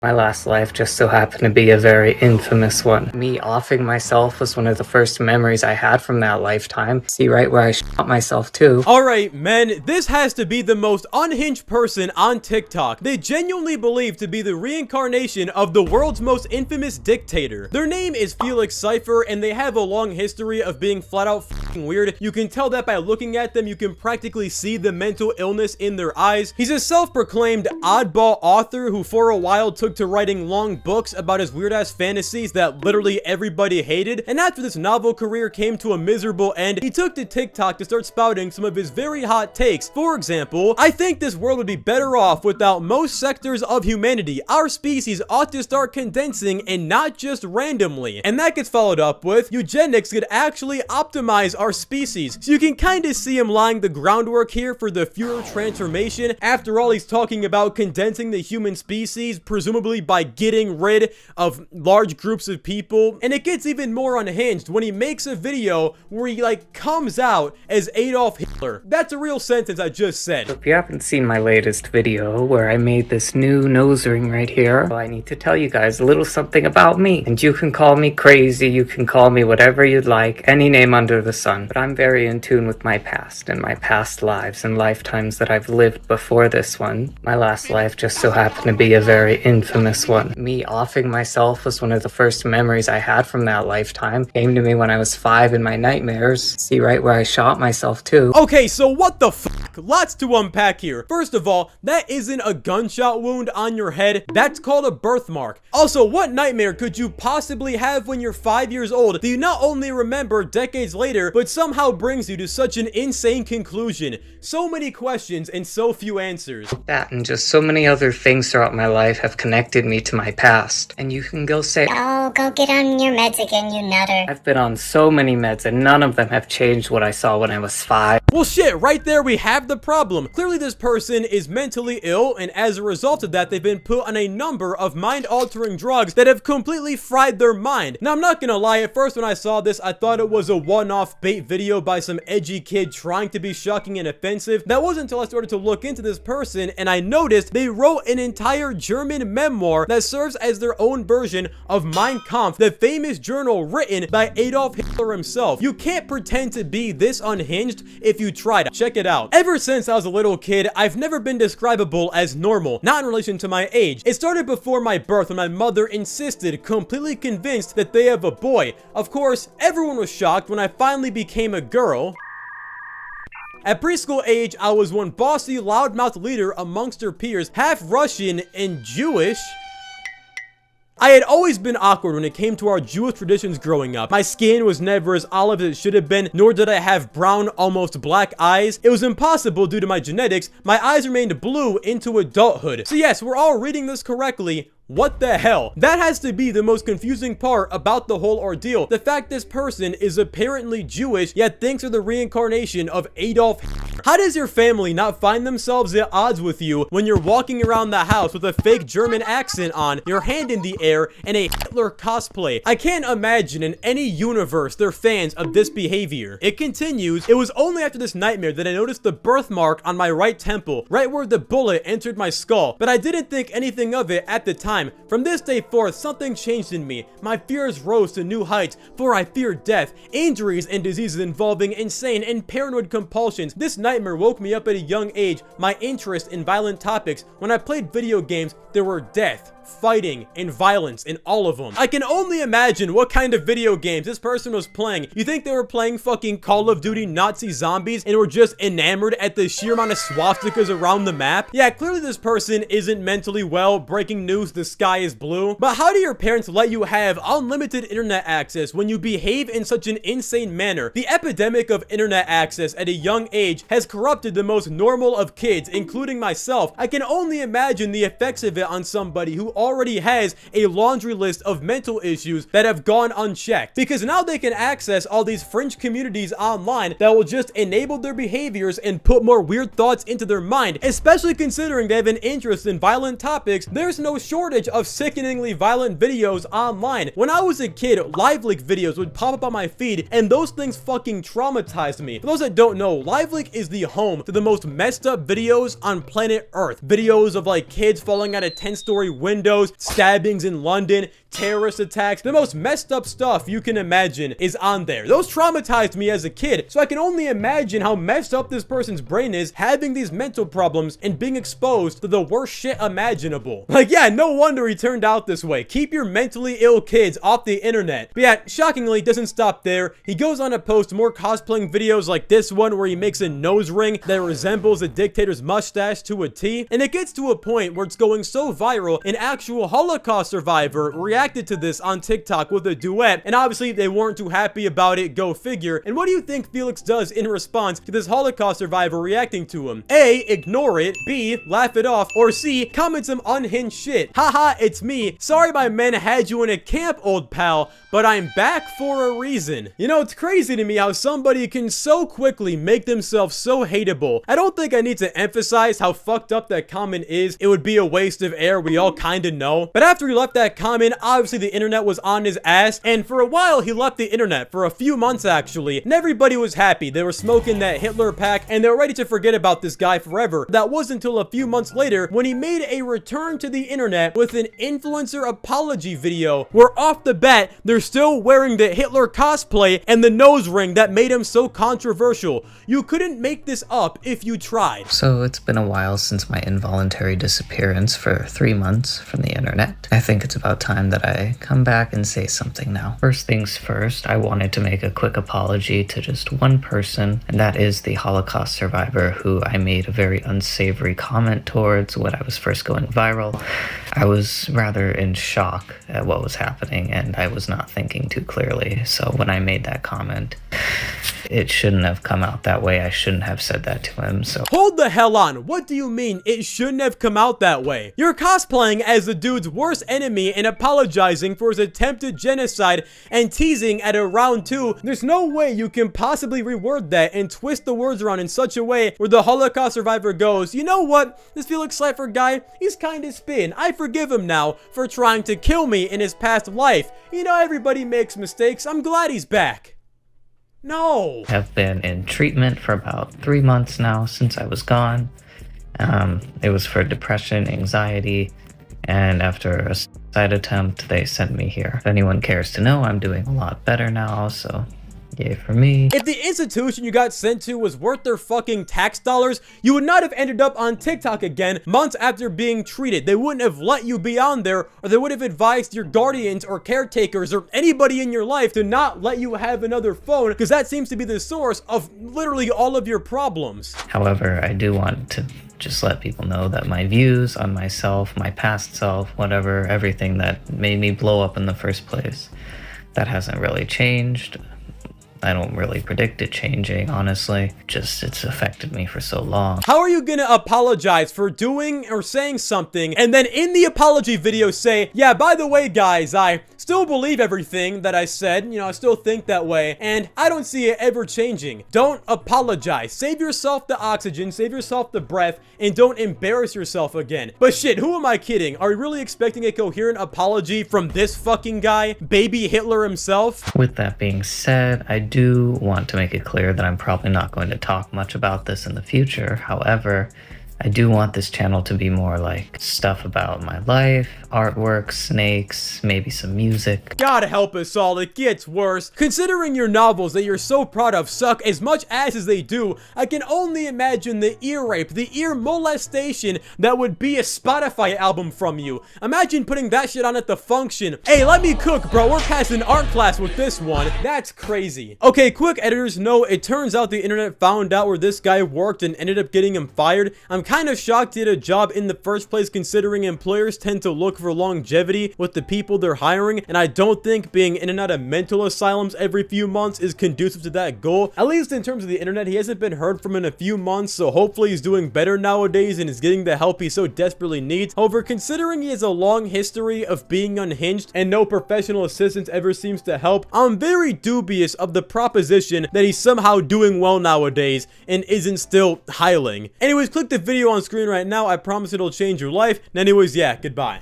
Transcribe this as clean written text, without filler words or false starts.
My last life just so happened to be a very infamous one. Me offing myself was one of the first memories I had from that lifetime. See right where I shot myself too. Alright, men, this has to be the most unhinged person on TikTok. They genuinely believe to be the reincarnation of the world's most infamous dictator. Their name is Felix Cypher, and they have a long history of being flat out f***ing weird. You can tell that by looking at them. You can practically see the mental illness in their eyes. He's a self-proclaimed oddball author who for a while took to writing long books about his weird-ass fantasies that literally everybody hated, and after this novel career came to a miserable end, he took to TikTok to start spouting some of his very hot takes. For example, I think this world would be better off without most sectors of humanity. Our species ought to start condensing and not just randomly. And that gets followed up with, eugenics could actually optimize our species. So you can kind of see him laying the groundwork here for the Führer transformation. After all, he's talking about condensing the human species, presumably by getting rid of large groups of people. And it gets even more unhinged when he makes a video where he like comes out as Adolf Hitler. That's a real sentence I just said. If you haven't seen my latest video where I made this new nose ring right here, well, I need to tell you guys a little something about me. And you can call me crazy, you can call me whatever you'd like, any name under the sun. But I'm very in tune with my past and my past lives and lifetimes that I've lived before this one. My last life just so happened to be a very infamous one. Me offing myself was one of the first memories I had from that lifetime. Came to me when I was 5 in my nightmares. See right where I shot myself too. Okay, so what the fuck? Lots to unpack here. First of all, that isn't a gunshot wound on your head. That's called a birthmark. Also, what nightmare could you possibly have when you're 5 years old that you not only remember decades later, but somehow brings you to such an insane conclusion? So many questions and so few answers. That and just so many other things throughout my life have connected me to my past. And you can go say, "Oh, go get on your meds again, you nutter." I've been on so many meds and none of them have changed what I saw when I was 5. Well shit, right there we have the problem. Clearly this person is mentally ill, and as a result of that, they've been put on a number of mind-altering drugs that have completely fried their mind. Now, I'm not gonna lie, at first when I saw this, I thought it was a one-off bait video by some edgy kid trying to be shocking and offensive. That wasn't until I started to look into this person, and I noticed they wrote an entire German memoir that serves as their own version of Mein Kampf, the famous journal written by Adolf Hitler himself. You can't pretend to be this unhinged if you tried. Check it out. Ever since I was a little kid, I've never been describable as normal, not in relation to my age. It started before my birth when my mother insisted, completely convinced, that they have a boy. Of course, everyone was shocked when I finally became a girl. At preschool age, I was one bossy, loudmouth leader amongst her peers, half Russian and Jewish. I had always been awkward when it came to our Jewish traditions growing up. My skin was never as olive as it should have been, nor did I have brown, almost black eyes. It was impossible due to my genetics. My eyes remained blue into adulthood. So yes, we're all reading this correctly. What the hell? That has to be the most confusing part about the whole ordeal. The fact this person is apparently Jewish, yet thinks they're the reincarnation of Adolf Hitler. How does your family not find themselves at odds with you when you're walking around the house with a fake German accent on, your hand in the air, and a Hitler cosplay? I can't imagine in any universe they're fans of this behavior. It continues, it was only after this nightmare that I noticed the birthmark on my right temple, right where the bullet entered my skull, but I didn't think anything of it at the time. From this day forth, something changed in me. My fears rose to new heights, for I feared death, injuries and diseases involving insane and paranoid compulsions. This nightmare woke me up at a young age. My interest in violent topics. When I played video games, there were death, fighting, and violence in all of them. I can only imagine what kind of video games this person was playing. You think they were playing fucking Call of Duty Nazi zombies and were just enamored at the sheer amount of swastikas around the map? Yeah, clearly this person isn't mentally well. Breaking news, the sky is blue. But how do your parents let you have unlimited internet access when you behave in such an insane manner? The epidemic of internet access at a young age has corrupted the most normal of kids, including myself. I can only imagine the effects of it on somebody who already has a laundry list of mental issues that have gone unchecked, because now they can access all these fringe communities online that will just enable their behaviors and put more weird thoughts into their mind. Especially considering they have an interest in violent topics, there's no shortage of sickeningly violent videos online. When I was a kid, live leak videos would pop up on my feed, and those things fucking traumatized me. For those that don't know, live leak is the home to the most messed up videos on planet Earth. Videos of like kids falling out of 10-story windows, windows, stabbings in London, terrorist attacks, the most messed up stuff you can imagine is on there. Those traumatized me as a kid, so I can only imagine how messed up this person's brain is having these mental problems and being exposed to the worst shit imaginable. Like, yeah, no wonder he turned out this way. Keep your mentally ill kids off the internet. But yeah, shockingly, it doesn't stop there. He goes on to post more cosplaying videos like this one where he makes a nose ring that resembles a dictator's mustache to a T, and it gets to a point where it's going so viral, an actual Holocaust survivor reacted to this on TikTok with a duet, and obviously they weren't too happy about it, go figure. And what do you think Felix does in response to this Holocaust survivor reacting to him? A, ignore it, B, laugh it off, or C, comment some unhinged shit. Haha, it's me. Sorry my men had you in a camp, old pal, but I'm back for a reason. You know, it's crazy to me how somebody can so quickly make themselves so hateable. I don't think I need to emphasize how fucked up that comment is. It would be a waste of air, we all kinda know. But after he left that comment, obviously the internet was on his ass, and for a while he left the internet, for a few months actually, and everybody was happy. They were smoking that Hitler pack, and they were ready to forget about this guy forever. That wasn't until a few months later when he made a return to the internet with an influencer apology video, where off the bat, they're still wearing the Hitler cosplay and the nose ring that made him so controversial. You couldn't make this up if you tried. So it's been a while since my involuntary disappearance for 3 months from the internet. I think it's about time that I come back and say something now. First things first, I wanted to make a quick apology to just one person, and that is the Holocaust survivor who I made a very unsavory comment towards when I was first going viral. I was rather in shock at what was happening, and I was not thinking too clearly. So when I made that comment, it shouldn't have come out that way. I shouldn't have said that to him, so... Hold the hell on. What do you mean it shouldn't have come out that way? You're cosplaying as the dude's worst enemy and apologizing for his attempted genocide and teasing at a round 2. There's no way you can possibly reword that and twist the words around in such a way where the Holocaust survivor goes, you know what? This Felix Slifer guy, he's kinda spin. I forgive him now for trying to kill me in his past life. You know, everybody makes mistakes. I'm glad he's back. No. Have been in treatment for about 3 months now since I was gone. It was for depression, anxiety, and after a suicide attempt, they sent me here. If anyone cares to know, I'm doing a lot better now, so yay for me. If the institution you got sent to was worth their fucking tax dollars, you would not have ended up on TikTok again months after being treated. They wouldn't have let you be on there, or they would have advised your guardians or caretakers or anybody in your life to not let you have another phone, because that seems to be the source of literally all of your problems. However, I do want to just let people know that my views on myself, my past self, whatever, everything that made me blow up in the first place, that hasn't really changed. I don't really predict it changing, honestly. Just, it's affected me for so long. How are you gonna apologize for doing or saying something and then in the apology video say, yeah, by the way, guys, I still believe everything that I said, you know, I still think that way, and I don't see it ever changing. Don't apologize. Save yourself the oxygen, save yourself the breath, and don't embarrass yourself again. But shit, who am I kidding? Are you really expecting a coherent apology from this fucking guy, baby Hitler himself? With that being said, I do want to make it clear that I'm probably not going to talk much about this in the future. However, I do want this channel to be more like stuff about my life, artwork, snakes, maybe some music. God help us all, it gets worse. Considering your novels that you're so proud of suck as much ass as they do, I can only imagine the ear rape, the ear molestation that would be a Spotify album from you. Imagine putting that shit on at the function. Hey, let me cook, bro. We're passing art class with this one. That's crazy. Okay, quick editor's note. It turns out the internet found out where this guy worked and ended up getting him fired. I'm kind of shocked he had a job in the first place, considering employers tend to look for longevity with the people they're hiring, and I don't think being in and out of mental asylums every few months is conducive to that goal. At least in terms of the internet, he hasn't been heard from in a few months, so hopefully he's doing better nowadays and is getting the help he so desperately needs. However, considering he has a long history of being unhinged and no professional assistance ever seems to help, I'm very dubious of the proposition that he's somehow doing well nowadays and isn't still hiling. Anyways, click the video on screen right now. I promise it'll change your life. And anyways, yeah, goodbye.